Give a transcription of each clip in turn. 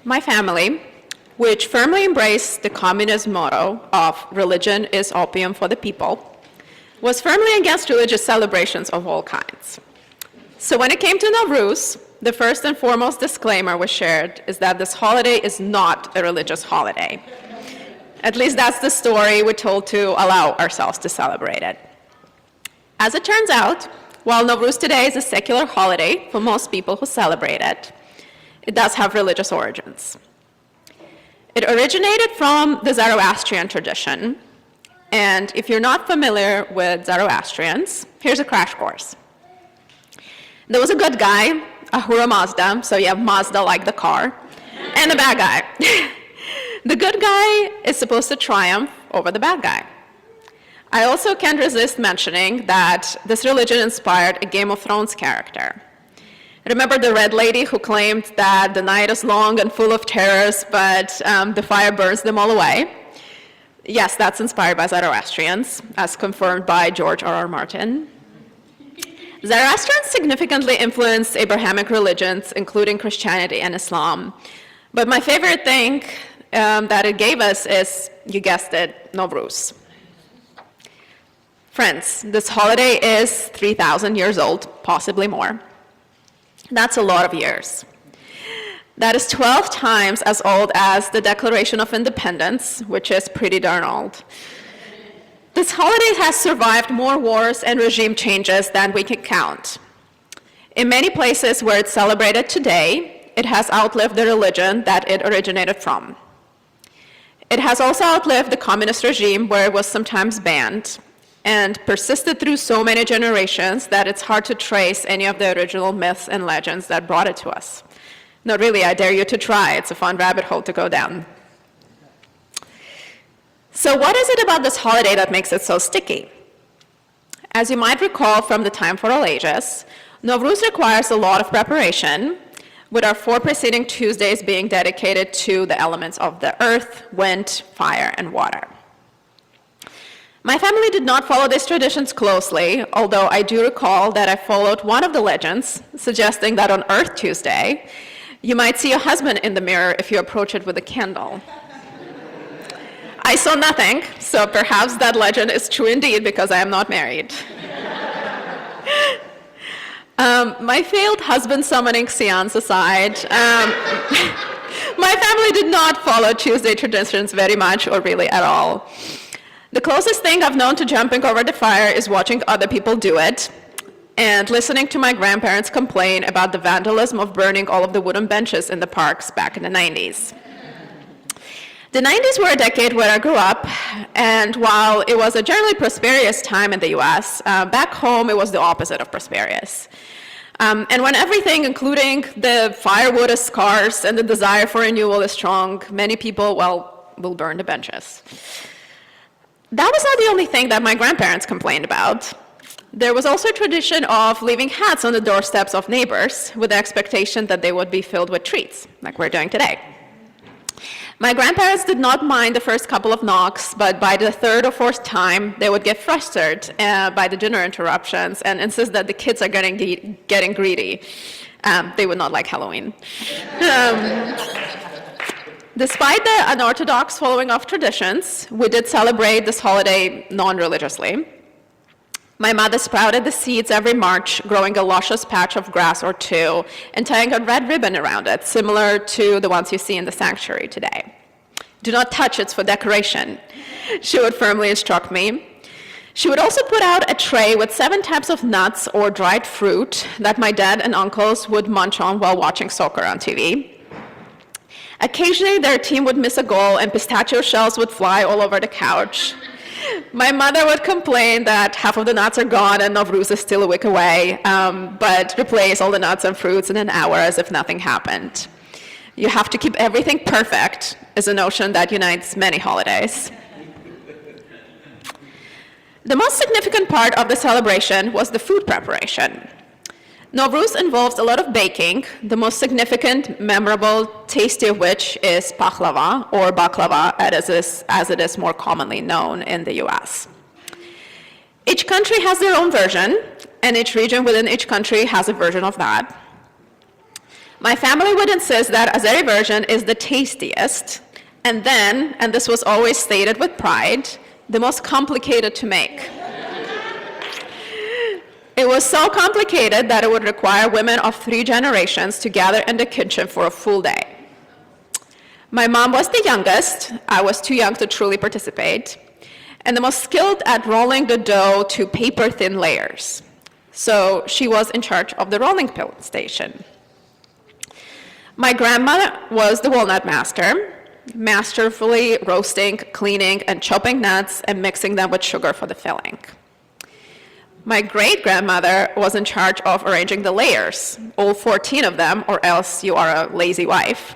My family, which firmly embraced the communist motto of religion is opium for the people, was firmly against religious celebrations of all kinds. So when it came to Nowruz, the first and foremost disclaimer was shared is that this holiday is not a religious holiday. At least that's the story we're told to allow ourselves to celebrate it. As it turns out, while Nowruz today is a secular holiday for most people who celebrate it, it does have religious origins. It originated from the Zoroastrian tradition, and if you're not familiar with Zoroastrians, here's a crash course. There was a good guy, Ahura Mazda, so you have Mazda like the car, and a bad guy. The good guy is supposed to triumph over the bad guy. I also can't resist mentioning that this religion inspired a Game of Thrones character. Remember the red lady who claimed that the night is long and full of terrors, but the fire burns them all away? Yes, that's inspired by Zoroastrians, as confirmed by George R.R. Martin. Zoroastrians significantly influenced Abrahamic religions, including Christianity and Islam. But my favorite thing that it gave us is, you guessed it, Nowruz. Friends, this holiday is 3,000 years old, possibly more. That's a lot of years. That is 12 times as old as the Declaration of Independence, which is pretty darn old. This holiday has survived more wars and regime changes than we can count. In many places where it's celebrated today, it has outlived the religion that it originated from. It has also outlived the communist regime where it was sometimes banned, and persisted through so many generations that it's hard to trace any of the original myths and legends that brought it to us. No, really, I dare you to try. It's a fun rabbit hole to go down. So what is it about this holiday that makes it so sticky? As you might recall from the Time for All Ages, Nowruz requires a lot of preparation, with our 4 preceding Tuesdays being dedicated to the elements of the earth, wind, fire, and water. My family did not follow these traditions closely, although I do recall that I followed one of the legends, suggesting that on Earth Tuesday, you might see your husband in the mirror if you approach it with a candle. I saw nothing, so perhaps that legend is true indeed because I am not married. My failed husband summoning seance aside, my family did not follow Tuesday traditions very much or really at all. The closest thing I've known to jumping over the fire is watching other people do it and listening to my grandparents complain about the vandalism of burning all of the wooden benches in the parks back in the 90s. The 90s were a decade where I grew up, and while it was a generally prosperous time in the US, back home it was the opposite of prosperous. And when everything, including the firewood, is scarce and the desire for renewal is strong, many people, well, will burn the benches. That was not the only thing that my grandparents complained about. There was also a tradition of leaving hats on the doorsteps of neighbors with the expectation that they would be filled with treats, like we're doing today. My grandparents did not mind the first couple of knocks, but by the 3rd or 4th time, they would get frustrated by the dinner interruptions and insist that the kids are getting greedy. They would not like Halloween. Despite the unorthodox following of traditions, we did celebrate this holiday non-religiously. My mother sprouted the seeds every March, growing a luscious patch of grass or two, and tying a red ribbon around it, similar to the ones you see in the sanctuary today. Do not touch, it's for decoration, she would firmly instruct me. She would also put out a tray with 7 types of nuts or dried fruit that my dad and uncles would munch on while watching soccer on TV. Occasionally, their team would miss a goal and pistachio shells would fly all over the couch. My mother would complain that half of the nuts are gone and Nowruz is still a week away, but replace all the nuts and fruits in an hour as if nothing happened. You have to keep everything perfect is a notion that unites many holidays. The most significant part of the celebration was the food preparation. Nowruz involves a lot of baking, the most significant, memorable, tasty of which is pakhlava, or baklava, as it is more commonly known in the US. Each country has their own version, and each region within each country has a version of that. My family would insist that Azeri version is the tastiest, and then, and this was always stated with pride, the most complicated to make. It was so complicated that it would require women of 3 generations to gather in the kitchen for a full day. My mom was the youngest. I was too young to truly participate, and the most skilled at rolling the dough to paper-thin layers. So she was in charge of the rolling pin station. My grandmother was the walnut master, masterfully roasting, cleaning, and chopping nuts and mixing them with sugar for the filling. My great-grandmother was in charge of arranging the layers, all 14 of them, or else you are a lazy wife.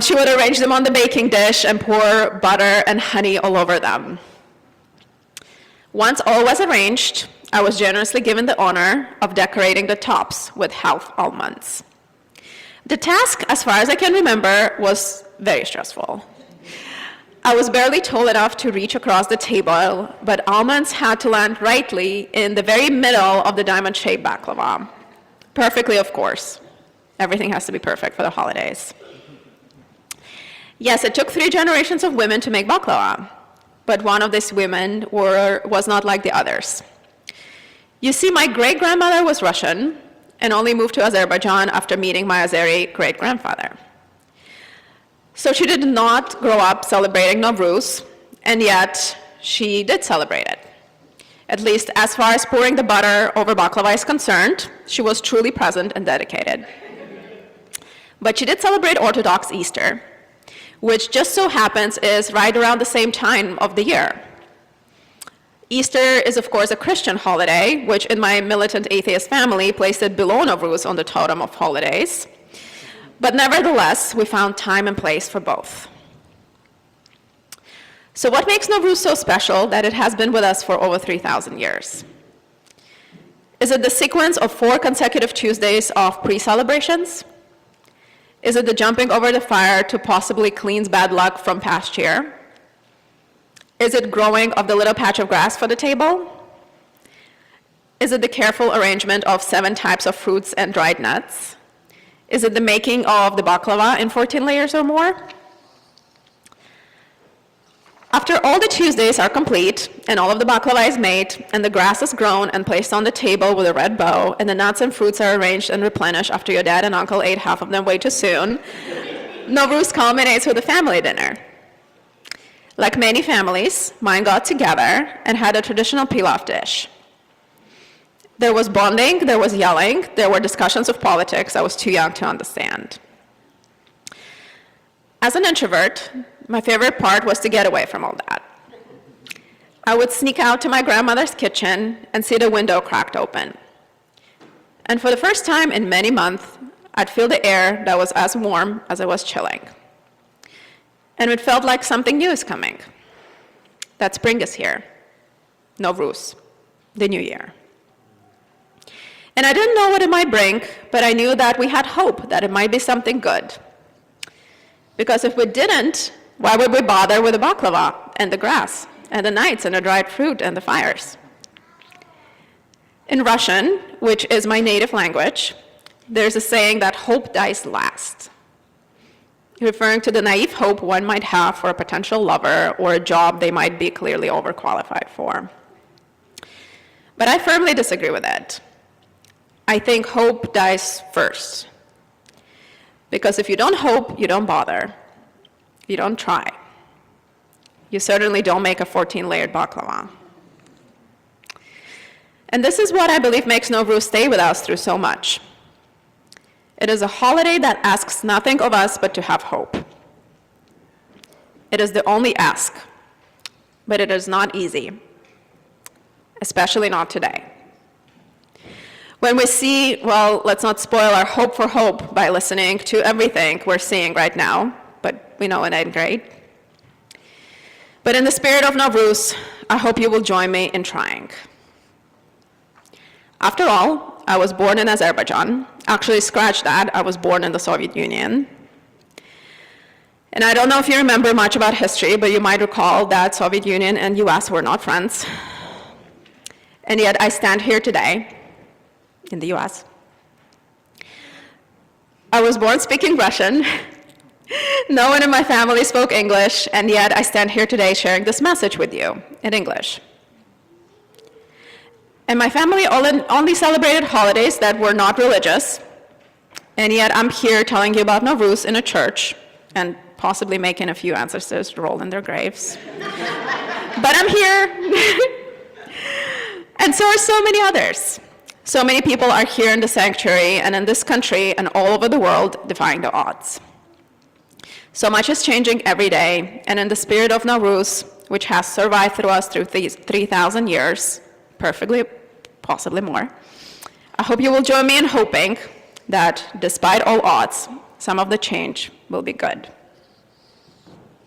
She would arrange them on the baking dish and pour butter and honey all over them. Once all was arranged, I was generously given the honor of decorating the tops with half almonds. The task, as far as I can remember, was very stressful. I was barely tall enough to reach across the table, but almonds had to land rightly in the very middle of the diamond-shaped baklava. Perfectly, of course. Everything has to be perfect for the holidays. Yes, it took 3 generations of women to make baklava, but one of these women was not like the others. You see, my great-grandmother was Russian and only moved to Azerbaijan after meeting my Azeri great-grandfather. So she did not grow up celebrating Nowruz, and yet she did celebrate it. At least as far as pouring the butter over baklava is concerned, she was truly present and dedicated. But she did celebrate Orthodox Easter, which just so happens is right around the same time of the year. Easter is, of course, a Christian holiday, which in my militant atheist family placed it below Nowruz on the totem of holidays. But nevertheless, we found time and place for both. So what makes Nowruz so special that it has been with us for over 3,000 years? Is it the sequence of 4 consecutive Tuesdays of pre-celebrations? Is it the jumping over the fire to possibly cleanse bad luck from past year? Is it growing of the little patch of grass for the table? Is it the careful arrangement of 7 types of fruits and dried nuts? Is it the making of the baklava in 14 layers or more? After all the Tuesdays are complete, and all of the baklava is made, and the grass is grown and placed on the table with a red bow, and the nuts and fruits are arranged and replenished after your dad and uncle ate half of them way too soon, Nowruz culminates with a family dinner. Like many families, mine got together and had a traditional pilaf dish. There was bonding, there was yelling, there were discussions of politics I was too young to understand. As an introvert, my favorite part was to get away from all that. I would sneak out to my grandmother's kitchen and see the window cracked open. And for the first time in many months, I'd feel the air that was as warm as it was chilling. And it felt like something new is coming. That spring is here. Nowruz, the new year. And I didn't know what it might bring, but I knew that we had hope that it might be something good. Because if we didn't, why would we bother with the baklava and the grass and the nights and the dried fruit and the fires? In Russian, which is my native language, there's a saying that hope dies last, referring to the naive hope one might have for a potential lover or a job they might be clearly overqualified for. But I firmly disagree with it. I think hope dies first. Because if you don't hope, you don't bother. You don't try. You certainly don't make a 14-layered baklava. And this is what I believe makes Nowruz stay with us through so much. It is a holiday that asks nothing of us but to have hope. It is the only ask, but it is not easy, especially not today. When we see, well, let's not spoil our hope for hope by listening to everything we're seeing right now, but we know it ain't great. But in the spirit of Nowruz, I hope you will join me in trying. After all, I was born in Azerbaijan. Actually, scratch that, I was born in the Soviet Union. And I don't know if you remember much about history, but you might recall that Soviet Union and US were not friends. And yet I stand here today in the US, I was born speaking Russian. No one in my family spoke English, and yet I stand here today sharing this message with you in English. And my family only celebrated holidays that were not religious, and yet I'm here telling you about Nowruz in a church, and possibly making a few ancestors roll in their graves. But I'm here. And so are so many others. So many people are here in the sanctuary and in this country and all over the world defying the odds. So much is changing every day, and in the spirit of Nowruz, which has survived through us through these 3,000 years, perfectly, possibly more, I hope you will join me in hoping that despite all odds, some of the change will be good.